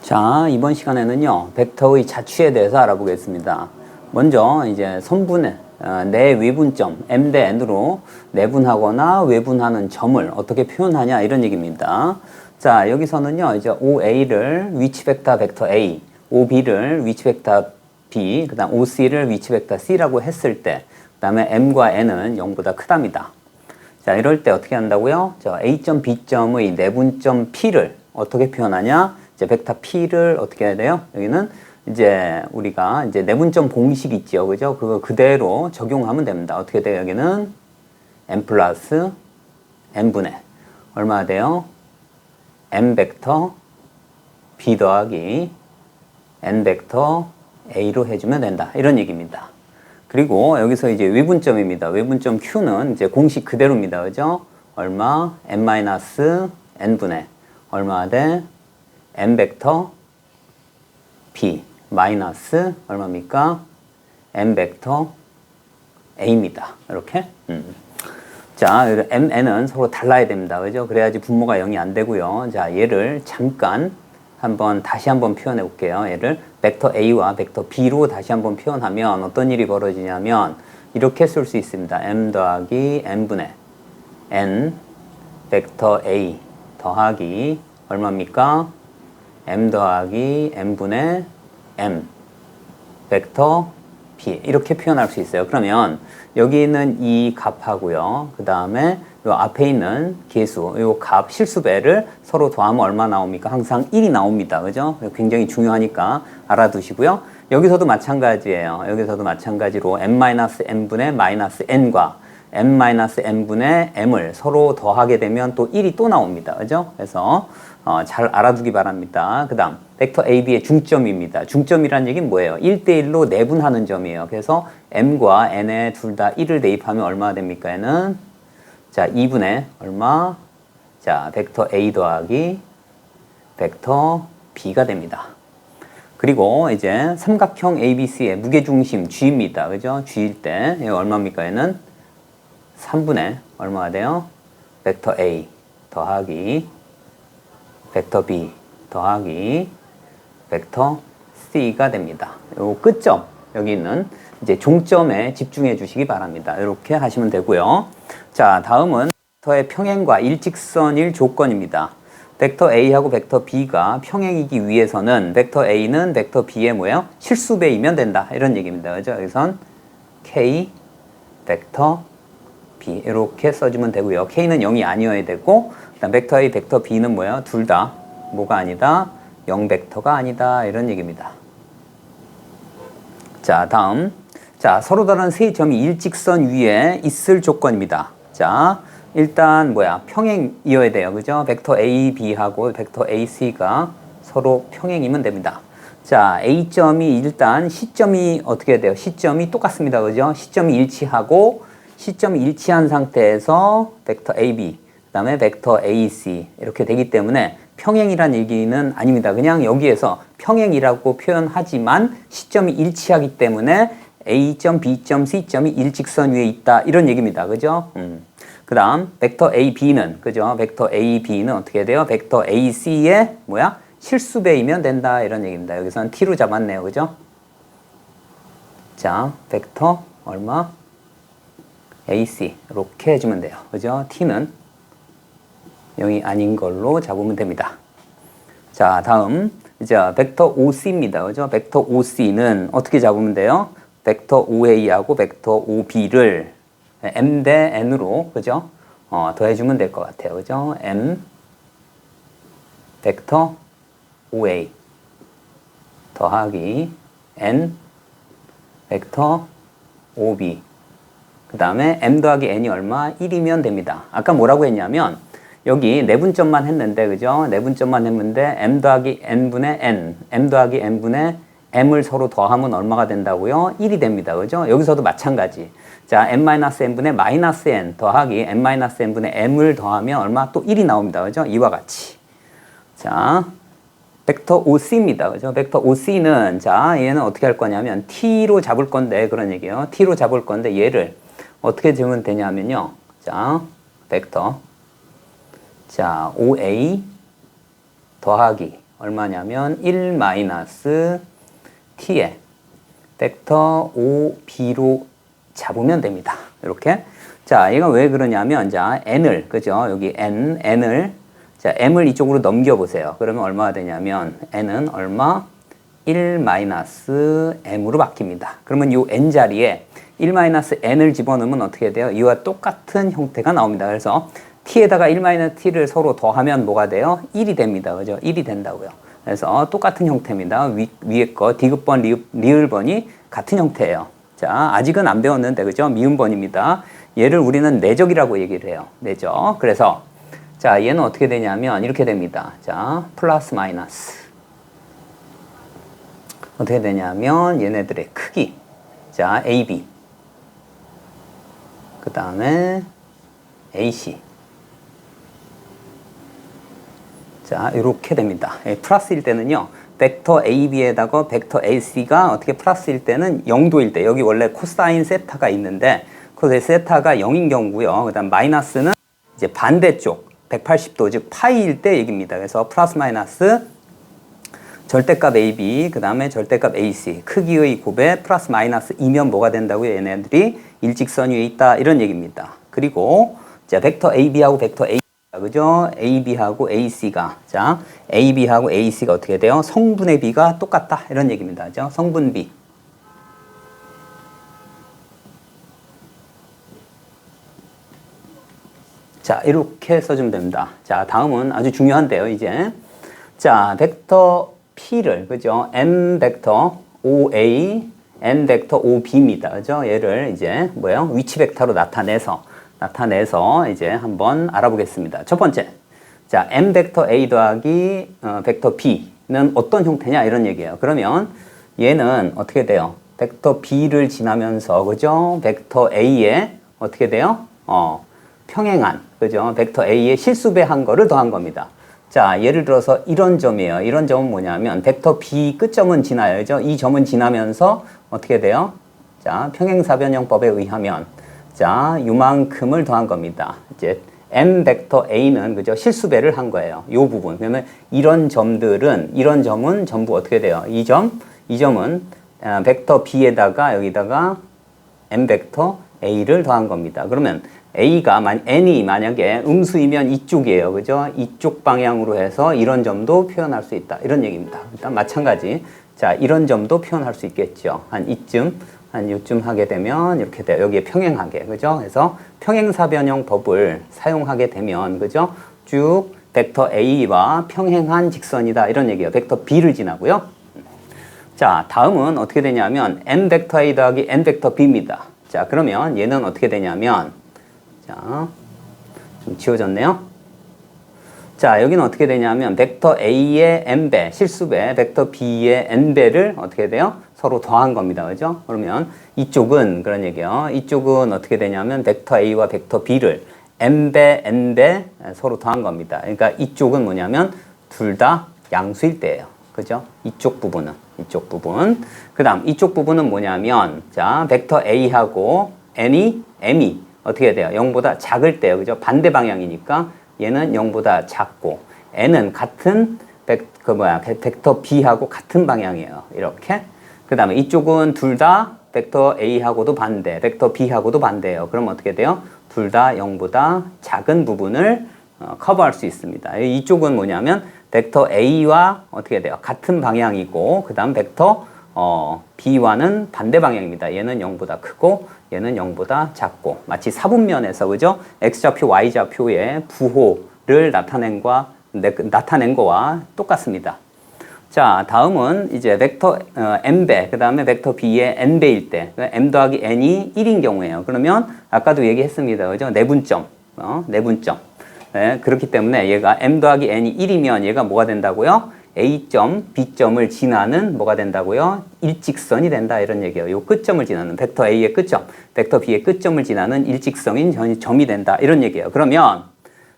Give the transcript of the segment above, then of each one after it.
자, 이번 시간에는요, 벡터의 자취에 대해서 알아보겠습니다. 먼저 이제 선분해, 내외분점, m 대 n으로 내분하거나 외분하는 점을 어떻게 표현하냐 이런 얘기입니다. 자, 여기서는요, 이제 OA를 위치 벡터 A, OB를 위치 벡터 B, 그 다음 OC를 위치 벡터 C라고 했을 때, 그 다음에 M과 N은 0보다 크답니다. 자, 이럴 때 어떻게 한다고요? 저 A점, B점의 내분점 P를 어떻게 표현하냐? 이제 벡터 P를 어떻게 해야 돼요? 여기는 이제 우리가 이제 내분점 공식 있죠. 그죠? 그거 그대로 적용하면 됩니다. 어떻게 돼요? 여기는 M 플러스 N분의 얼마 돼요? M 벡터 B 더하기 N 벡터 A로 해주면 된다. 이런 얘기입니다. 그리고 여기서 이제 외분점입니다. 외분점 Q는 이제 공식 그대로입니다. 그죠? 얼마? M-N분의 얼마 돼? M 벡터 B 마이너스 얼마입니까? M 벡터 A입니다. 이렇게. 자, M, N은 서로 달라야 됩니다. 그죠? 그래야지 분모가 0이 안 되고요. 자, 얘를 잠깐 다시 한번 표현해 볼게요. 얘를 벡터 A와 벡터 B로 다시 한번 표현하면 어떤 일이 벌어지냐면 이렇게 쓸 수 있습니다. M 더하기 N분의 N 벡터 A 더하기 얼마입니까? M 더하기 N분의 M 벡터 B 이렇게 표현할 수 있어요. 그러면 여기 있는 이 값하고요. 그 다음에 요 앞에 있는 계수, 요 값 실수배를 서로 더하면 얼마 나옵니까? 항상 1이 나옵니다. 그죠? 굉장히 중요하니까 알아두시고요. 여기서도 마찬가지예요. 여기서도 마찬가지로 M-N분의 마이너스 N과 M-N분의 M을 서로 더하게 되면 또 1이 또 나옵니다. 그죠? 그래서 잘 알아두기 바랍니다. 그 다음 벡터 AB의 중점입니다. 중점이란 얘기는 뭐예요? 1대1로 내분하는 점이에요. 그래서 M과 N에 둘 다 1을 대입하면 얼마가 됩니까? 얘는 자 2분의 얼마? 자 벡터 A 더하기 벡터 B가 됩니다. 그리고 이제 삼각형 ABC의 무게중심 G입니다. 그죠? G일 때 이거 얼마입니까? 얘는 3분의 얼마가 돼요? 벡터 A 더하기 벡터 B 더하기 벡터 C가 됩니다. 요 끝점 여기 있는 이제 종점에 집중해 주시기 바랍니다. 이렇게 하시면 되고요. 자, 다음은 벡터의 평행과 일직선일 조건입니다. 벡터 A하고 벡터 B가 평행이기 위해서는 벡터 A는 벡터 B의 뭐예요? 실수배이면 된다. 이런 얘기입니다. 그죠? 여기선 K 벡터 B 이렇게 써주면 되고요. K는 0이 아니어야 되고 그다음 벡터 A, 벡터 B는 뭐예요? 둘 다 뭐가 아니다? 0벡터가 아니다. 이런 얘기입니다. 자, 다음. 자, 서로 다른 세 점이 일직선 위에 있을 조건입니다. 자, 일단 평행이어야 돼요. 그죠? 벡터 A, B하고 벡터 A, C가 서로 평행이면 됩니다. 자, A점이 일단 C점이 어떻게 돼요? C점이 똑같습니다. 그죠? C점이 일치하고 C점이 일치한 상태에서 벡터 AB, 그 다음에 벡터 AC 이렇게 되기 때문에 평행이란 얘기는 아닙니다. 그냥 여기에서 평행이라고 표현하지만 시점이 일치하기 때문에 A점, B점, C점이 일직선 위에 있다 이런 얘기입니다. 그죠? 그 다음 벡터 AB는 그죠? 벡터 AB는 어떻게 돼요? 벡터 AC의 실수배이면 된다 이런 얘기입니다. 여기서는 T로 잡았네요. 그죠? 자, 벡터 얼마? AC 이렇게 해주면 돼요. 그죠? T는 0이 아닌 걸로 잡으면 됩니다. 자, 다음 이제 벡터 OC입니다. 그죠? 벡터 OC는 어떻게 잡으면 돼요? 벡터 OA하고 벡터 OB를 M 대 N으로 그죠? 더해주면 될 것 같아요. 그죠? M 벡터 OA 더하기 N 벡터 OB 그 다음에 M 더하기 N이 얼마? 1이면 됩니다. 아까 뭐라고 했냐면 여기 내분점만 했는데 그죠? 내분점만 했는데 M 더하기 N분의 N M 더하기 N분의 M을 서로 더하면 얼마가 된다고요? 1이 됩니다. 그죠? 여기서도 마찬가지. 자, M-N분의 마이너스 N 더하기 M-N분의 M을 더하면 얼마? 또 1이 나옵니다. 그죠? 이와 같이. 자, 벡터 OC입니다. 그죠? 벡터 OC는 자, 얘는 어떻게 할 거냐면 T로 잡을 건데 그런 얘기예요. T로 잡을 건데 얘를 어떻게 적으면 되냐면요. 자, 벡터 자, OA 더하기 얼마냐면 1 마이너스 t에 벡터 OB로 잡으면 됩니다. 이렇게. 자, 얘가 왜 그러냐면, 자, n을, 그죠? 여기 n을, 자, m을 이쪽으로 넘겨보세요. 그러면 얼마가 되냐면, n은 얼마? 1 마이너스 m으로 바뀝니다. 그러면 요 n 자리에 1 마이너스 n을 집어넣으면 어떻게 돼요? 이와 똑같은 형태가 나옵니다. 그래서 t에다가 1 마이너스 t를 서로 더하면 뭐가 돼요? 1이 됩니다. 그죠? 1이 된다고요. 그래서 똑같은 형태입니다. 위에 거 디귿번, 리을번이 같은 형태예요. 자, 아직은 안 배웠는데, 그죠? 미음번입니다. 얘를 우리는 내적이라고 얘기를 해요. 내적. 그래서 자, 얘는 어떻게 되냐면 이렇게 됩니다. 자, 플러스 마이너스. 어떻게 되냐면 얘네들의 크기. 자, AB. 그 다음에 AC. 자, 이렇게 됩니다. 플러스일 때는요, 벡터 AB에다가 벡터 AC가 어떻게 플러스일 때는 0도일 때, 여기 원래 코사인 세타가 있는데, 그 세타가 0인 경우고요. 그 다음 마이너스는 이제 반대쪽, 180도, 즉 파이일 때 얘기입니다. 그래서 플러스 마이너스 절대값 AB, 그 다음에 절대값 AC, 크기의 곱에 플러스 마이너스 이면 뭐가 된다고요? 얘네들이 일직선 위에 있다, 이런 얘기입니다. 그리고 자, 벡터 AB하고 벡터 A, 그죠? AB하고 AC가, 자, AB하고 AC가 어떻게 돼요? 성분의 비가 똑같다, 이런 얘기입니다. 그죠? 성분비. 자, 이렇게 써주면 됩니다. 자, 다음은 아주 중요한데요, 이제. 자, 벡터 P를, 그죠? M 벡터 OA, N 벡터 OB입니다. 그죠? 얘를 이제, 뭐예요? 위치 벡터로 나타내서 이제 한번 알아보겠습니다. 첫 번째. 자, M 벡터 A 더하기 벡터 B는 어떤 형태냐? 이런 얘기예요. 그러면 얘는 어떻게 돼요? 벡터 B를 지나면서, 그죠? 벡터 A에 어떻게 돼요? 평행한, 그죠? 벡터 A에 실수배한 거를 더한 겁니다. 자, 예를 들어서 이런 점이에요. 이런 점은 뭐냐면 벡터 B 끝점은 지나요. 그죠? 이 점은 지나면서 어떻게 돼요? 자, 평행사변형법에 의하면 자, 요만큼을 더한 겁니다. 이제 M 벡터 A는 그죠? 실수배를 한 거예요. 요 부분. 그러면 이런 점은 전부 어떻게 돼요? 이 점은 벡터 B에다가 여기다가 M 벡터 A를 더한 겁니다. 그러면 N이 만약에 음수이면 이쪽이에요. 그죠? 이쪽 방향으로 해서 이런 점도 표현할 수 있다. 이런 얘기입니다. 일단 마찬가지. 자, 이런 점도 표현할 수 있겠죠. 한 요쯤 하게 되면 이렇게 돼요. 여기에 평행하게. 그죠? 그래서 평행사변형 법을 사용하게 되면, 그죠? 쭉 벡터 A와 평행한 직선이다. 이런 얘기예요. 벡터 B를 지나고요. 자, 다음은 어떻게 되냐면 N 벡터 A 더하기 N 벡터 B입니다. 자, 그러면 얘는 어떻게 되냐면 자, 좀 지워졌네요. 자, 여기는 어떻게 되냐면 벡터 A의 n배, 실수배, 벡터 B의 n배를 어떻게 돼요? 서로 더한 겁니다. 그죠? 그러면 이쪽은 그런 얘기예요. 이쪽은 어떻게 되냐면 벡터 A와 벡터 B를 n배, n배 서로 더한 겁니다. 그러니까 이쪽은 뭐냐면 둘 다 양수일 때예요. 그죠? 이쪽 부분. 그 다음 이쪽 부분은 뭐냐면 자, 벡터 A하고 M이 어떻게 돼요? 0보다 작을 때요. 그죠? 반대 방향이니까 얘는 0보다 작고 N은 같은 벡터 B하고 같은 방향이에요. 이렇게. 그 다음에 이쪽은 둘 다 벡터 A하고도 반대, 벡터 B하고도 반대예요. 그럼 어떻게 돼요? 둘 다 0보다 작은 부분을 커버할 수 있습니다. 이쪽은 뭐냐면 벡터 A와 어떻게 돼요? 같은 방향이고 그 다음 벡터 B와는 반대 방향입니다. 얘는 0보다 크고 얘는 0보다 작고 마치 사분면에서 그죠? X좌표, Y좌표의 부호를 나타낸 거와 똑같습니다. 자, 다음은 이제 벡터 M배, 그 다음에 벡터 B의 N배일 때 M 더하기 N이 1인 경우에요. 그러면 아까도 얘기했습니다. 그죠? 내분점. 네, 그렇기 때문에 얘가 M 더하기 N이 1이면 얘가 뭐가 된다고요? A점, B점을 지나는 뭐가 된다고요? 일직선이 된다 이런 얘기예요. 요 끝점을 지나는 벡터 A의 끝점, 벡터 B의 끝점을 지나는 일직선인 점이 된다 이런 얘기예요. 그러면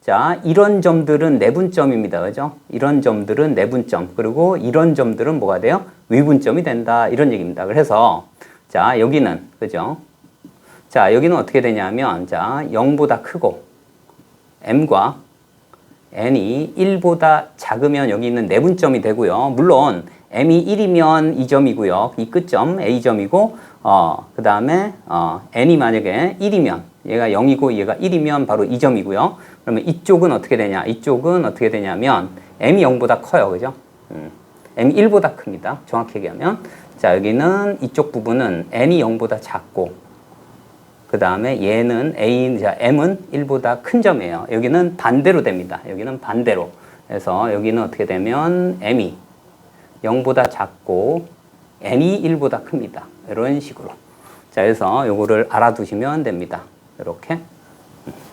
자, 이런 점들은 내분점입니다. 그죠? 이런 점들은 내분점. 그리고 이런 점들은 뭐가 돼요? 위분점이 된다 이런 얘기입니다. 그래서 자, 여기는 그죠? 자, 여기는 어떻게 되냐면 자, 0보다 크고 M과 n이 1보다 작으면 여기 있는 내분점이 되고요. 물론 m이 1이면 이 점이고요. 이 끝점 a점이고 그 다음에 n이 만약에 1이면 얘가 0이고 얘가 1이면 바로 이 점이고요. 그러면 이쪽은 어떻게 되냐? 이쪽은 어떻게 되냐면 m이 0보다 커요. 그죠? m이 1보다 큽니다. 정확히 얘기하면. 자, 여기는 이쪽 부분은 n이 0보다 작고 그 다음에 얘는 m은 1보다 큰 점이에요. 여기는 반대로 됩니다. 여기는 반대로. 그래서 여기는 어떻게 되면 m이 0보다 작고 n이 1보다 큽니다. 이런 식으로. 자, 그래서 요거를 알아두시면 됩니다. 이렇게.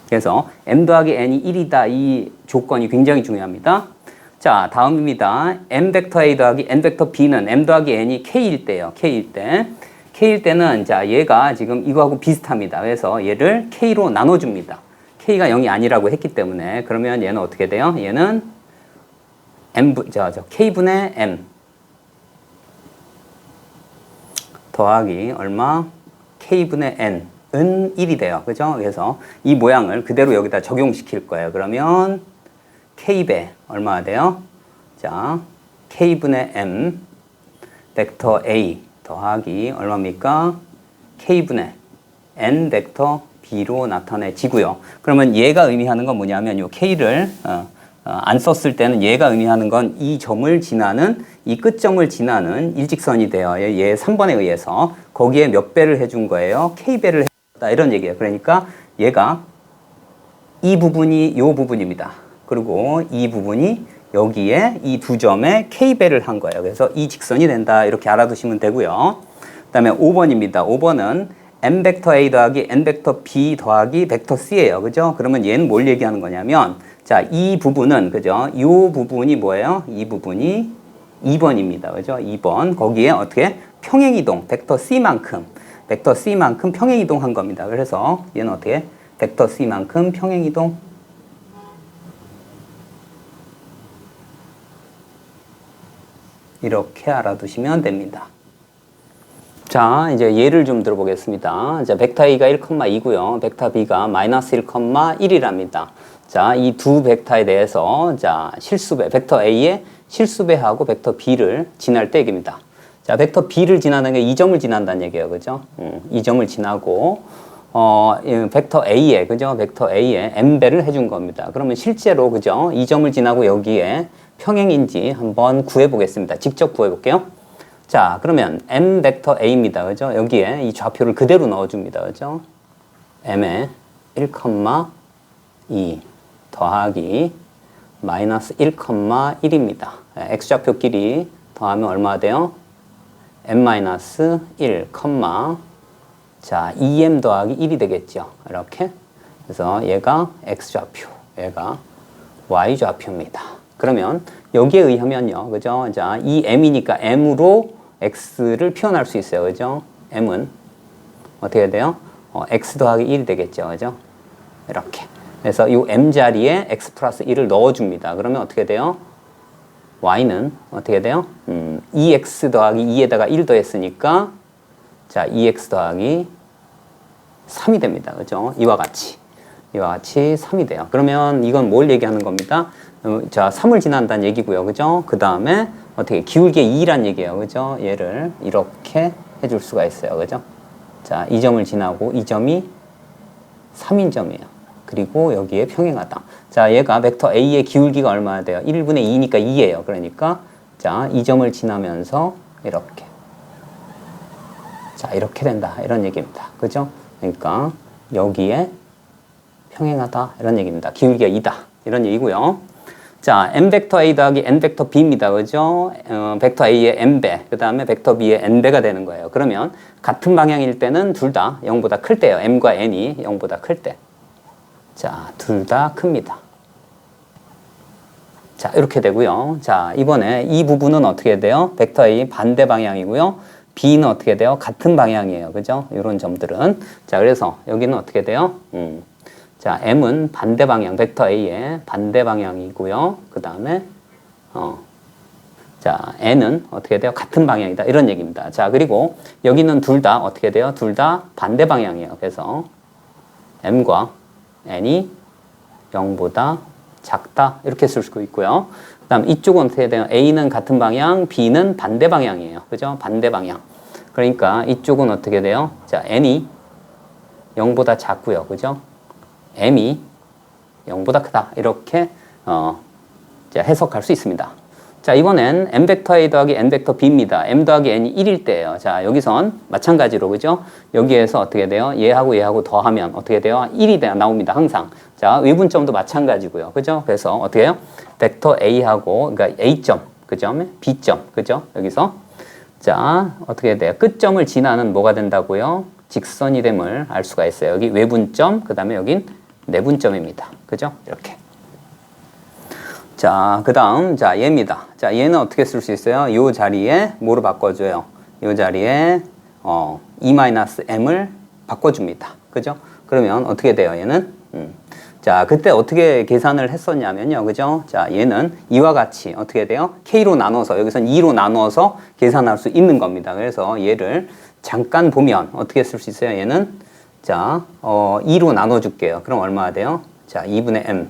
그래서 m 더하기 n이 1이다. 이 조건이 굉장히 중요합니다. 자, 다음입니다. m 벡터 a 더하기 n 벡터 b는 m 더하기 n이 k일 때예요. k일 때. k일 때는 자, 얘가 지금 이거하고 비슷합니다. 그래서 얘를 k로 나눠줍니다. k가 0이 아니라고 했기 때문에 그러면 얘는 어떻게 돼요? 얘는 k분의 m 더하기 얼마? k분의 n은 1이 돼요. 그죠? 그래서 이 모양을 그대로 여기다 적용시킬 거예요. 그러면 k배 얼마가 돼요? 자, k분의 m 벡터 a 더하기 얼마입니까? k분의 n 벡터 b로 나타내지고요. 그러면 얘가 의미하는 건 뭐냐면 요 k를 안 썼을 때는 얘가 의미하는 건 이 점을 지나는 이 끝점을 지나는 일직선이 돼요. 얘 3번에 의해서 거기에 몇 배를 해준 거예요? k배를 해줬다 이런 얘기예요. 그러니까 얘가 이 부분이 요 부분입니다. 그리고 이 부분이 여기에 이 두 점에 k배를 한 거예요. 그래서 이 직선이 된다 이렇게 알아두시면 되고요. 그 다음에 5번입니다. 5번은 m 벡터 a 더하기 n 벡터 b 더하기 벡터 c예요. 그죠? 그러면 얘는 뭘 얘기하는 거냐면 자, 이 부분은 그죠? 이 부분이 뭐예요? 이 부분이 2번입니다. 그죠? 2번. 거기에 어떻게 평행이동 벡터 c만큼 평행이동한 겁니다. 그래서 얘는 어떻게 벡터 c만큼 평행이동 이렇게 알아두시면 됩니다. 자, 이제 예를 좀 들어보겠습니다. 자, 벡터 A가 1,2고요. 벡터 B가 마이너스 1,1이랍니다. 자, 이 두 벡터에 대해서 자, 실수배, 벡터 A의 실수배하고 벡터 B를 지날 때 얘기입니다. 자, 벡터 B를 지나는 게 이 점을 지난다는 얘기예요. 그죠? 이 점을 지나고 벡터 A에 그죠? 벡터 A에 m배를 해준 겁니다. 그러면 실제로 그죠? 이 점을 지나고 여기에 평행인지 한번 구해 보겠습니다. 직접 구해 볼게요. 자, 그러면 m 벡터 a입니다. 그죠? 여기에 이 좌표를 그대로 넣어 줍니다. 그죠? m에 1,2 더하기 마이너스 1,1입니다. x좌표끼리 더하면 얼마 돼요? m-1, 자, 2m 더하기 1이 되겠죠. 이렇게. 그래서 얘가 x좌표, 얘가 y좌표입니다. 그러면 여기에 의하면요. 그죠? 자, 이 m이니까 m으로 x를 표현할 수 있어요. 그죠? m은 어떻게 돼요? x 더하기 1이 되겠죠. 그죠? 이렇게. 그래서 이 m 자리에 x 플러스 1을 넣어줍니다. 그러면 어떻게 돼요? y는 어떻게 돼요? 2x 더하기 2에다가 1 더했으니까 자, 2x 더하기 3이 됩니다. 그죠? 이와 같이 3이 돼요. 그러면 이건 뭘 얘기하는 겁니다? 자, 3을 지난다는 얘기고요. 그죠? 그 다음에 어떻게 기울기의 2란 얘기예요. 그죠? 얘를 이렇게 해줄 수가 있어요. 그죠? 자, 이 점을 지나고 이 점이 3인 점이에요. 그리고 여기에 평행하다. 자, 얘가 벡터 A의 기울기가 얼마나 돼요? 1분의 2니까 2예요. 그러니까 자, 이 점을 지나면서 이렇게. 자, 이렇게 된다. 이런 얘기입니다. 그죠? 그러니까 여기에 평행하다. 이런 얘기입니다. 기울기가 2다. 이런 얘기고요. 자, m 벡터 a 더하기 n 벡터 b입니다. 그죠? 벡터 a의 m배, 그 다음에 벡터 b의 n배가 되는 거예요. 그러면 같은 방향일 때는 둘 다 0보다 클 때예요. m과 n이 0보다 클 때. 자, 둘 다 큽니다. 자, 이렇게 되고요. 자, 이번에 이 부분은 어떻게 돼요? 벡터 a 반대 방향이고요. b는 어떻게 돼요? 같은 방향이에요. 그죠? 이런 점들은. 자, 그래서 여기는 어떻게 돼요? 자, m은 반대 방향, 벡터 a의 반대 방향이고요. 그 다음에 자, n은 어떻게 돼요? 같은 방향이다. 이런 얘기입니다. 자, 그리고 여기는 둘 다 어떻게 돼요? 둘 다 반대 방향이에요. 그래서 m과 n이 0보다 작다 이렇게 쓸 수 있고요. 그다음 이쪽은 어떻게 돼요? A는 같은 방향, B는 반대 방향이에요. 그죠? 반대 방향. 그러니까 이쪽은 어떻게 돼요? 자, n이 0보다 작고요. 그죠? m이 0보다 크다. 이렇게 자, 해석할 수 있습니다. 자, 이번엔 m 벡터 a 더하기 n 벡터 b입니다. m 더하기 n이 1일 때예요. 자, 여기선 마찬가지로 그죠? 여기에서 어떻게 돼요? 얘하고 더하면 어떻게 돼요? 1이 나옵니다. 항상. 자, 위분점도 마찬가지고요. 그죠? 그래서 어떻게 해요? 벡터 a하고 그러니까 a점, 그죠? b점, 그죠? 여기서 자, 어떻게 돼요? 끝점을 지나는 뭐가 된다고요? 직선이 됨을 알 수가 있어요. 여기 외분점, 그 다음에 여긴 내분점입니다. 그죠? 이렇게. 자, 그 다음, 자, 얘입니다. 자, 얘는 어떻게 쓸 수 있어요? 요 자리에 뭐로 바꿔줘요? 요 자리에, E-M을 바꿔줍니다. 그죠? 그러면 어떻게 돼요? 얘는? 자, 그때 어떻게 계산을 했었냐면요. 그죠? 자, 얘는 이와 같이 어떻게 돼요? K로 나눠서, 여기선 2로 나눠서 계산할 수 있는 겁니다. 그래서 얘를 잠깐 보면 어떻게 쓸 수 있어요? 얘는, 자, 2로 나눠줄게요. 그럼 얼마가 돼요? 자, 2분의 M.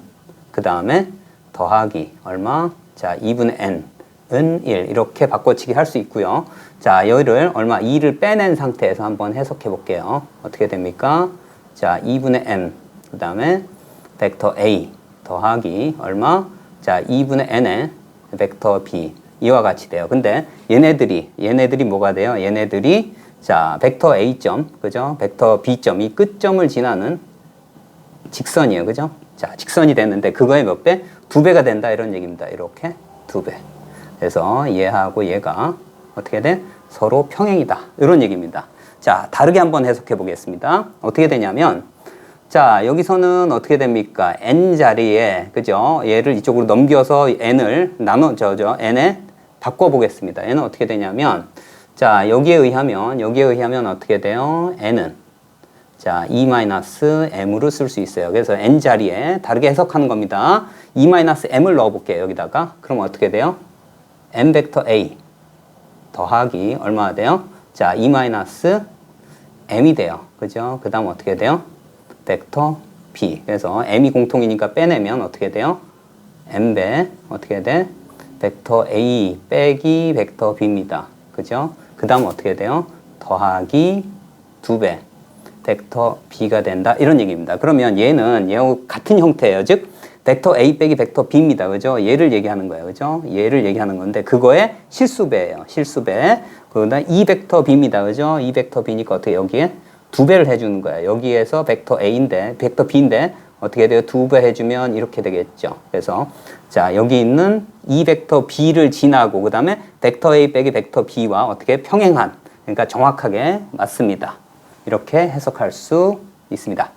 그 다음에 더하기 얼마? 자, 2분의 n은 1 이렇게 바꿔치기 할 수 있고요. 자, 여기를 얼마? 2를 빼낸 상태에서 한번 해석해 볼게요. 어떻게 됩니까? 자, 2분의 n 그 다음에 벡터 a 더하기 얼마? 자, 2분의 n의 벡터 b 이와 같이 돼요. 근데 얘네들이 뭐가 돼요? 얘네들이 자, 벡터 a점, 그죠? 벡터 b점 이 끝점을 지나는 직선이에요. 그죠? 자, 직선이 됐는데 그거의 몇 배? 2배가 된다 이런 얘기입니다. 이렇게 2배. 그래서 얘하고 얘가 어떻게 돼? 서로 평행이다. 이런 얘기입니다. 자, 다르게 한번 해석해 보겠습니다. 어떻게 되냐면 자, 여기서는 어떻게 됩니까? n 자리에 그죠? 얘를 이쪽으로 넘겨서 n을 n에 바꿔 보겠습니다. 얘는 어떻게 되냐면 자, 여기에 의하면 어떻게 돼요? n은 자, E-M으로 쓸 수 있어요. 그래서 n 자리에 다르게 해석하는 겁니다. E-M을 넣어볼게요. 여기다가. 그럼 어떻게 돼요? n 벡터 a 더하기 얼마가 돼요? 자, E-m이 돼요. 그죠? 그 다음 어떻게 돼요? 벡터 b. 그래서 m이 공통이니까 빼내면 어떻게 돼요? n배 어떻게 돼? 벡터 a 빼기 벡터 b입니다. 그죠? 그 다음 어떻게 돼요? 더하기 2배. 벡터 b가 된다 이런 얘기입니다. 그러면 얘는 얘하고 같은 형태예요. 즉 벡터 a 빼기 벡터 b입니다. 그죠? 얘를 얘기하는 거예요. 그죠? 얘를 얘기하는 건데 그거의 실수배예요. 실수배. 그다음 이 벡터 b입니다. 그죠? 이 벡터 b니까 어떻게 여기에 2배를 해주는 거예요. 여기에서 벡터 a인데 벡터 b인데 어떻게 돼요? 2배 해주면 이렇게 되겠죠. 그래서 자, 여기 있는 이 벡터 b를 지나고 그 다음에 벡터 a 빼기 벡터 b와 어떻게 평행한, 그러니까 정확하게 맞습니다. 이렇게 해석할 수 있습니다.